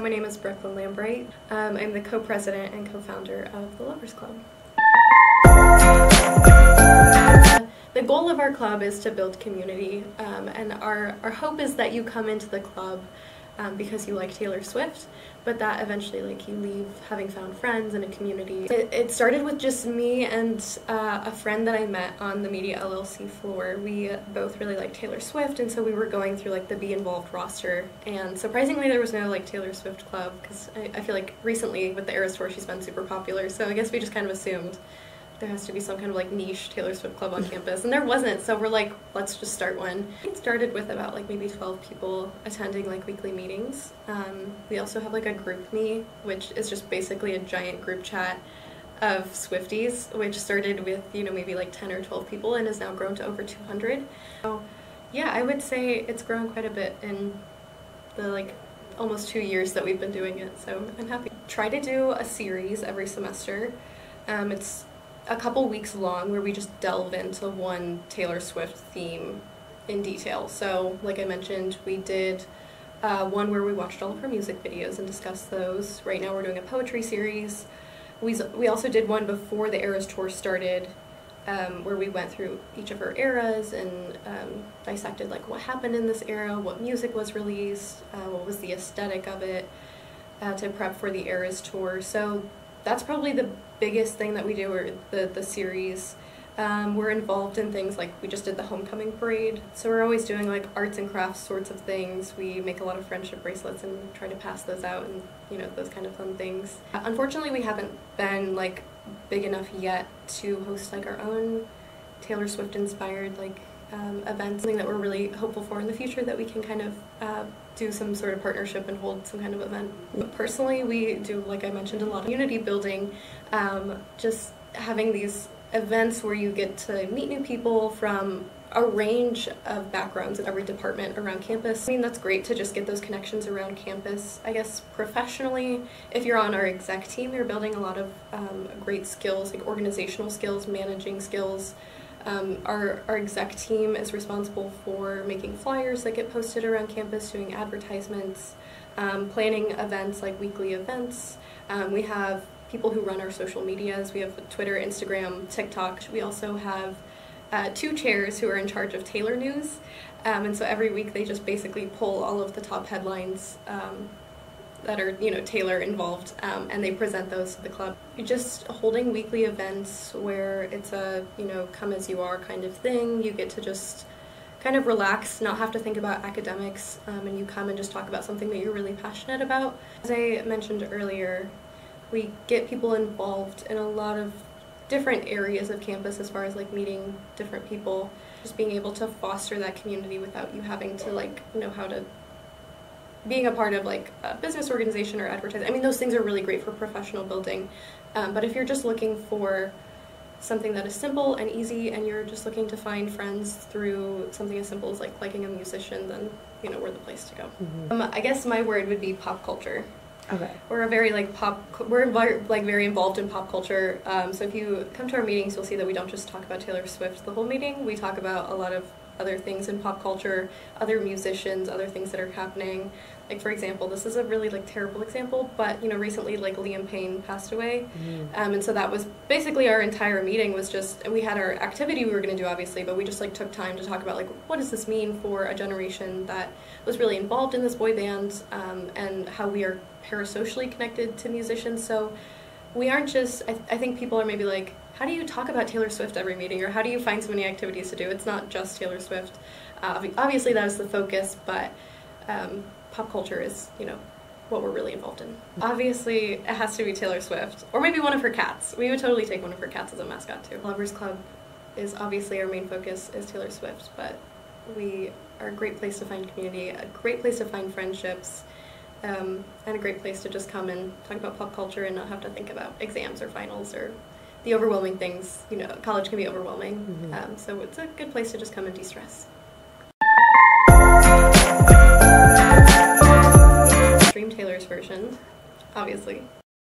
My name is Brooklyn Lambright. I'm the co-president and co-founder of the Lovers Club. The goal of our club is to build community, and our hope is that you come into the club because you like Taylor Swift, but that eventually you leave having found friends and a community. It started with just me and a friend that I met on the Media LLC floor. We both really like Taylor Swift, and so we were going through the Be Involved roster, and surprisingly there was no Taylor Swift club, because I feel like recently with the Eras Tour she's been super popular, so I guess we just kind of assumed there has to be some kind of niche Taylor Swift club on campus, and there wasn't, so we're like, let's just start one. It started with about maybe 12 people attending weekly meetings. We also have a group me, which is just basically a giant group chat of Swifties, which started with maybe 10 or 12 people and has now grown to over 200. So yeah, I would say it's grown quite a bit in the almost 2 years that we've been doing it, so I'm happy. Try to do a series every semester. It's a couple weeks long where we just delve into one Taylor Swift theme in detail. So like I mentioned, we did one where we watched all of her music videos and discussed those. Right now we're doing a poetry series. We also did one before the Eras Tour started, where we went through each of her eras and dissected what happened in this era, what music was released, what was the aesthetic of it, to prep for the Eras Tour. So that's probably the biggest thing that we do, or the series. We're involved in things we just did the homecoming parade, so we're always doing arts and crafts sorts of things. We make a lot of friendship bracelets and try to pass those out, and those kind of fun things. Unfortunately, we haven't been big enough yet to host our own Taylor Swift inspired events. Something that we're really hopeful for in the future, that we can kind of do some sort of partnership and hold some kind of event. But personally, we do, like I mentioned, a lot of community building, just having these events where you get to meet new people from a range of backgrounds in every department around campus. I mean, that's great to just get those connections around campus. I guess professionally, if you're on our exec team, you're building a lot of great skills, organizational skills, managing skills. Our exec team is responsible for making flyers that get posted around campus, doing advertisements, planning events weekly events. We have people who run our social medias. We have Twitter, Instagram, TikTok. We also have 2 chairs who are in charge of Taylor News, and so every week they just basically pull all of the top headlines that are Taylor involved, and they present those to the club. You're just holding weekly events where it's a come as you are kind of thing. You get to just kind of relax, not have to think about academics, and you come and just talk about something that you're really passionate about. As I mentioned earlier, we get people involved in a lot of different areas of campus as far as meeting different people, just being able to foster that community without you having to know how to being a part of a business organization or advertising. I mean, those things are really great for professional building, but if you're just looking for something that is simple and easy, and you're just looking to find friends through something as simple as liking a musician, then we're the place to go. Mm-hmm. I guess my word would be pop culture. Okay. We're a very very involved in pop culture. So if you come to our meetings, you'll see that we don't just talk about Taylor Swift the whole meeting. We talk about a lot of other things in pop culture, other musicians, other things that are happening. For example, this is a really terrible example, but recently Liam Payne passed away, and so that was basically our entire meeting. Was just, we had our activity we were going to do obviously, but we just took time to talk about what does this mean for a generation that was really involved in this boy band, and how we are parasocially connected to musicians. So we aren't just, I think people are maybe how do you talk about Taylor Swift every meeting, or how do you find so many activities to do? It's not just Taylor Swift. Obviously that is the focus, but pop culture is, what we're really involved in. Obviously it has to be Taylor Swift, or maybe one of her cats. We would totally take one of her cats as a mascot too. Lovers Club is obviously our main focus is Taylor Swift, but we are a great place to find community, a great place to find friendships, and a great place to just come and talk about pop culture and not have to think about exams or finals or the overwhelming things. College can be overwhelming, so it's a good place to just come and de-stress. Stream Taylor's version, obviously.